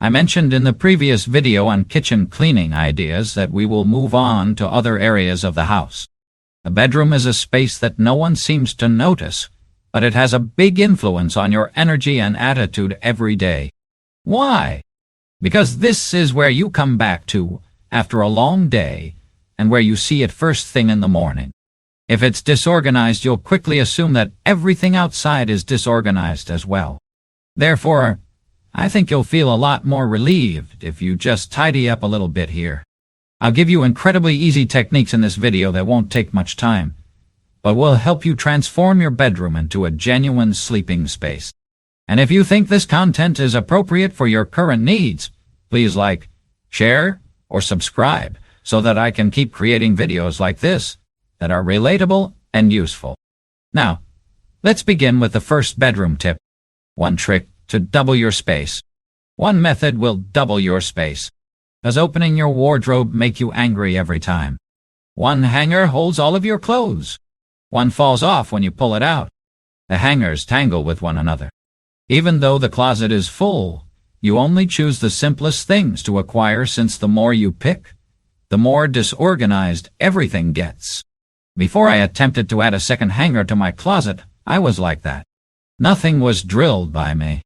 I mentioned in the previous video on kitchen cleaning ideas that we will move on to other areas of the house. The bedroom is a space that no one seems to notice, but it has a big influence on your energy and attitude every day. Why? Because this is where you come back to after a long day and where you see it first thing in the morning. If it's disorganized, you'll quickly assume that everything outside is disorganized as well. Therefore, I think you'll feel a lot more relieved if you just tidy up a little bit here. I'll give you incredibly easy techniques in this video that won't take much time, but will help you transform your bedroom into a genuine sleeping space. And if you think this content is appropriate for your current needs, please like, share, or subscribe so that I can keep creating videos like this that are relatable and useful. Now, let's begin with the first bedroom tip. One trick to double your space. One method will double your space. Does opening your wardrobe make you angry every time? One hanger holds all of your clothes. One falls off when you pull it out. The hangers tangle with one another. Even though the closet is full, you only choose the simplest things to acquire, since the more you pick, the more disorganized everything gets. Before I attempted to add a second hanger to my closet, I was like that. Nothing was drilled by me.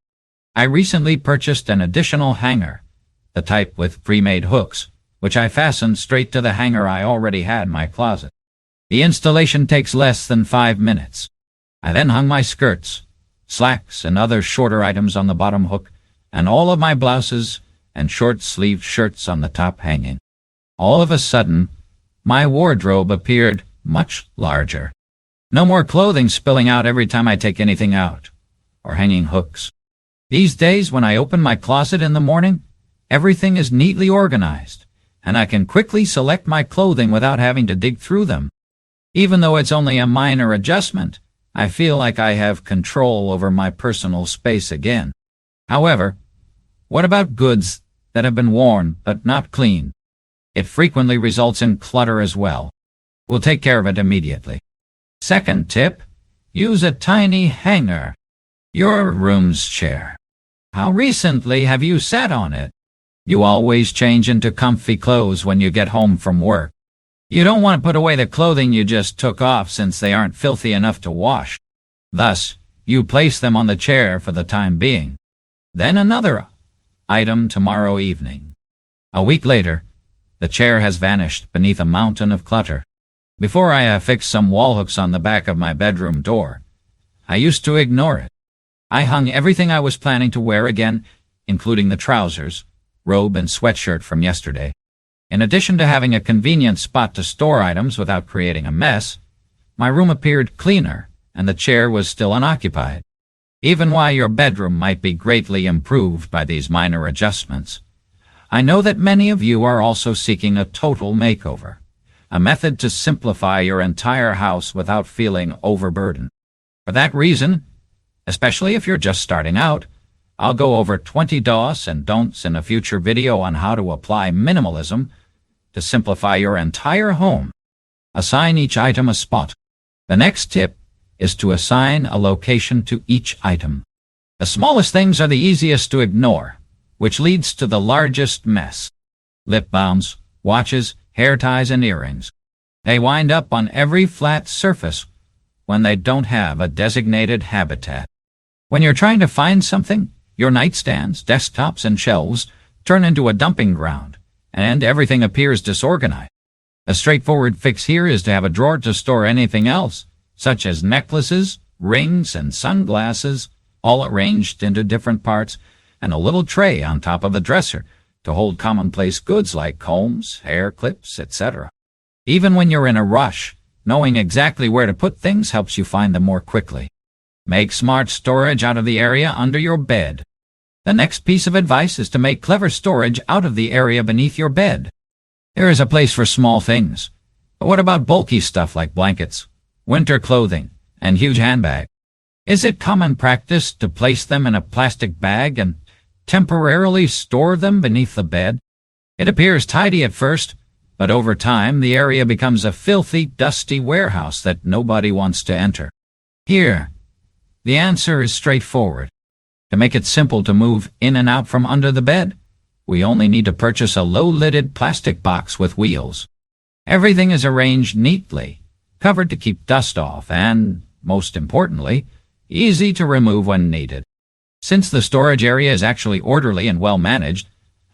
I recently purchased an additional hanger, the type with pre-made hooks, which I fastened straight to the hanger I already had in my closet. The installation takes less than 5 minutes. I then hung my skirts, slacks, and other shorter items on the bottom hook, and all of my blouses and short-sleeved shirts on the top hanging. All of a sudden, my wardrobe appeared much larger. No more clothing spilling out every time I take anything out, or hanging hooks. These days, when I open my closet in the morning, everything is neatly organized, and I can quickly select my clothing without having to dig through them. Even though it's only a minor adjustment, I feel like I have control over my personal space again. However, what about goods that have been worn but not cleaned? It frequently results in clutter as well. We'll take care of it immediately. Second tip, use a tiny hanger. Your room's chair. How recently have you sat on it? You always change into comfy clothes when you get home from work. You don't want to put away the clothing you just took off, since they aren't filthy enough to wash. Thus, you place them on the chair for the time being. Then another item tomorrow evening. A week later, the chair has vanished beneath a mountain of clutter. Before I affixed some wall hooks on the back of my bedroom door, I used to ignore it. I hung everything I was planning to wear again, including the trousers, robe, and sweatshirt from yesterday. In addition to having a convenient spot to store items without creating a mess, my room appeared cleaner, and the chair was still unoccupied. Even while your bedroom might be greatly improved by these minor adjustments, I know that many of you are also seeking a total makeover, a method to simplify your entire house without feeling overburdened. For that reason, especially if you're just starting out, I'll go over 20 do's and don'ts in a future video on how to apply minimalism to simplify your entire home. Assign each item a spot. The next tip is to assign a location to each item. The smallest things are the easiest to ignore, which leads to the largest mess. Lip balms, watches, hair ties, and earrings. They wind up on every flat surface when they don't have a designated habitat. When you're trying to find something, your nightstands, desktops, and shelves turn into a dumping ground, and everything appears disorganized. A straightforward fix here is to have a drawer to store anything else, such as necklaces, rings, and sunglasses, all arranged into different parts, and a little tray on top of the dresser to hold commonplace goods like combs, hair clips, etc. Even when you're in a rush, knowing exactly where to put things helps you find them more quickly. Make smart storage out of the area under your bed. The next piece of advice is to make clever storage out of the area beneath your bed. There is a place for small things, but what about bulky stuff like blankets, winter clothing, and huge handbags? Is it common practice to place them in a plastic bag and temporarily store them beneath the bed? It appears tidy at first, but over time the area becomes a filthy, dusty warehouse that nobody wants to enter. Here, the answer is straightforward. To make it simple to move in and out from under the bed, We only need to purchase a low-lidded plastic box with wheels. Everything is arranged neatly, covered to keep dust off, and, most importantly, easy to remove when needed. Since the storage area is actually orderly and well managed,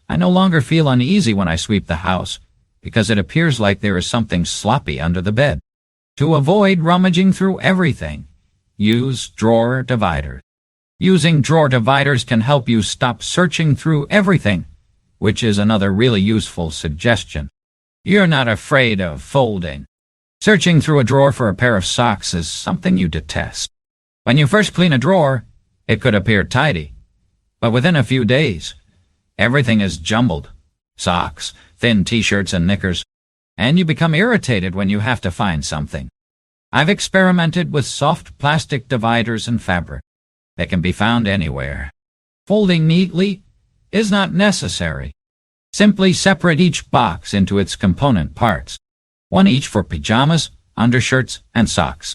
I no longer feel uneasy when I sweep the house, because it appears like there is something sloppy under the bed. To avoid rummaging through everything, use drawer dividers. Using drawer dividers can help you stop searching through everything, which is another really useful suggestion. You're not afraid of folding. Searching through a drawer for a pair of socks is something you detest. When you first clean a drawer, it could appear tidy, but within a few days, everything is jumbled. Socks, thin t-shirts and knickers, and you become irritated when you have to find something. I've experimented with soft plastic dividers and fabric. They can be found anywhere. Folding neatly is not necessary. Simply separate each box into its component parts, one each for pajamas, undershirts, and socks.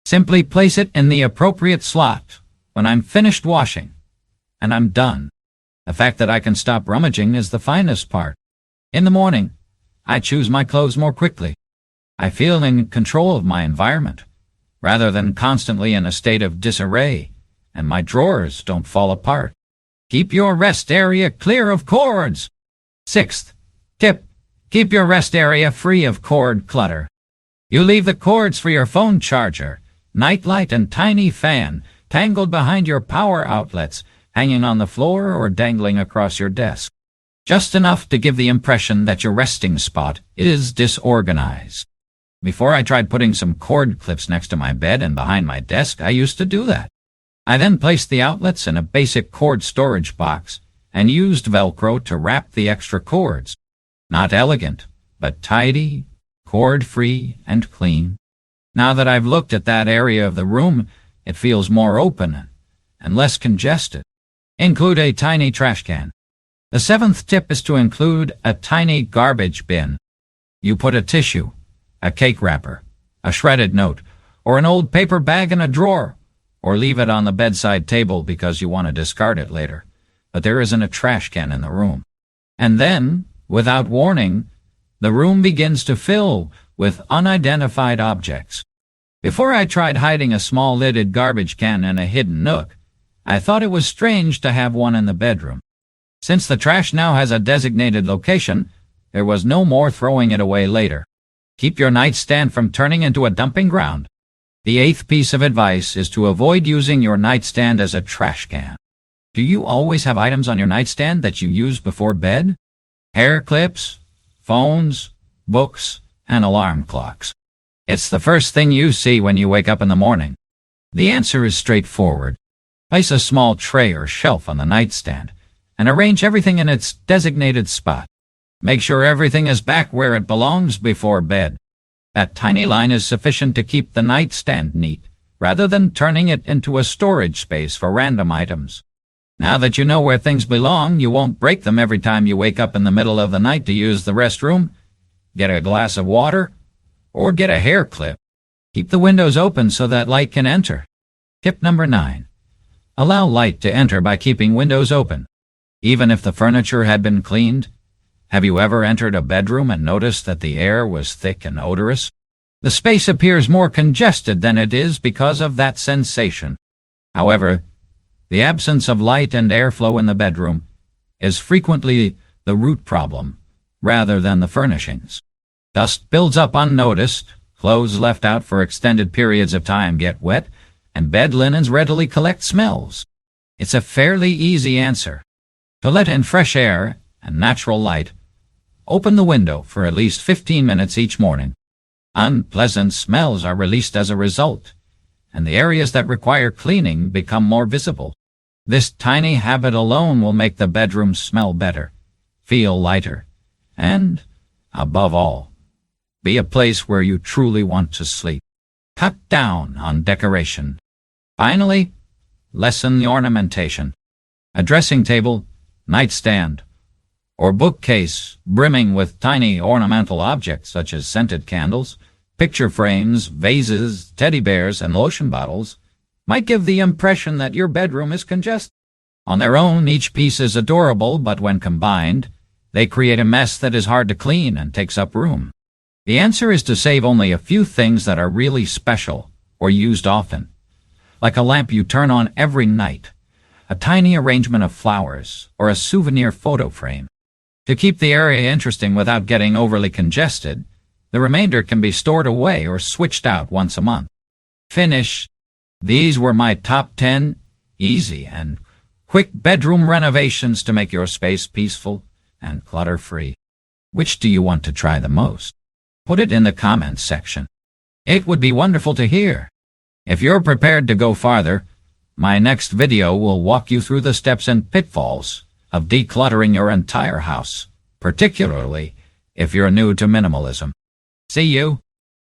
Simply place it in the appropriate slot when I'm finished washing, and I'm done. The fact that I can stop rummaging is the finest part. In the morning, I choose my clothes more quickly. I feel in control of my environment, rather than constantly in a state of disarray, and my drawers don't fall apart. Keep your rest area clear of cords. Sixth tip, keep your rest area free of cord clutter. You leave the cords for your phone charger, nightlight, and tiny fan tangled behind your power outlets, hanging on the floor or dangling across your desk. Just enough to give the impression that your resting spot is disorganized. Before I tried putting some cord clips next to my bed and behind my desk, I used to do that. I then placed the outlets in a basic cord storage box and used Velcro to wrap the extra cords. Not elegant, but tidy, cord-free, and clean. Now that I've looked at that area of the room, it feels more open and less congested. Include a tiny trash can. The seventh tip is to include a tiny garbage bin. You put a tissue, a cake wrapper, a shredded note, or an old paper bag in a drawer, or leave it on the bedside table because you want to discard it later. But there isn't a trash can in the room. And then, without warning, the room begins to fill with unidentified objects. Before I tried hiding a small-lidded garbage can in a hidden nook, I thought it was strange to have one in the bedroom. Since the trash now has a designated location, there was no more throwing it away later. Keep your nightstand from turning into a dumping ground. The eighth piece of advice is to avoid using your nightstand as a trash can. Do you always have items on your nightstand that you use before bed? Hair clips, phones, books, and alarm clocks. It's the first thing you see when you wake up in the morning. The answer is straightforward. Place a small tray or shelf on the nightstand and arrange everything in its designated spot. Make sure everything is back where it belongs before bed. That tiny line is sufficient to keep the nightstand neat, rather than turning it into a storage space for random items. Now that you know where things belong, you won't break them every time you wake up in the middle of the night to use the restroom, get a glass of water, or get a hair clip. Keep the windows open so that light can enter. Tip number 9. Allow light to enter by keeping windows open, even if the furniture had been cleaned. Have you ever entered a bedroom and noticed that the air was thick and odorous? The space appears more congested than it is because of that sensation. However, the absence of light and airflow in the bedroom is frequently the root problem, rather than the furnishings. Dust builds up unnoticed, clothes left out for extended periods of time get wet, and bed linens readily collect smells. It's a fairly easy answer. To let in fresh air and natural light, open the window for at least 15 minutes each morning. Unpleasant smells are released as a result, and the areas that require cleaning become more visible. This tiny habit alone will make the bedroom smell better, feel lighter, and, above all, be a place where you truly want to sleep. Cut down on decoration. Finally, lessen the ornamentation. A dressing table, nightstand, or bookcase brimming with tiny ornamental objects such as scented candles, picture frames, vases, teddy bears, and lotion bottles might give the impression that your bedroom is congested. On their own, each piece is adorable, but when combined, they create a mess that is hard to clean and takes up room. The answer is to save only a few things that are really special or used often, like a lamp you turn on every night, a tiny arrangement of flowers, or a souvenir photo frame. To keep the area interesting without getting overly congested, the remainder can be stored away or switched out once a month. Finish. These were my top 10 easy and quick bedroom renovations to make your space peaceful and clutter-free. Which do you want to try the most? Put it in the comments section. It would be wonderful to hear. If you're prepared to go farther, my next video will walk you through the steps and pitfalls of decluttering your entire house, particularly if you're new to minimalism. See you!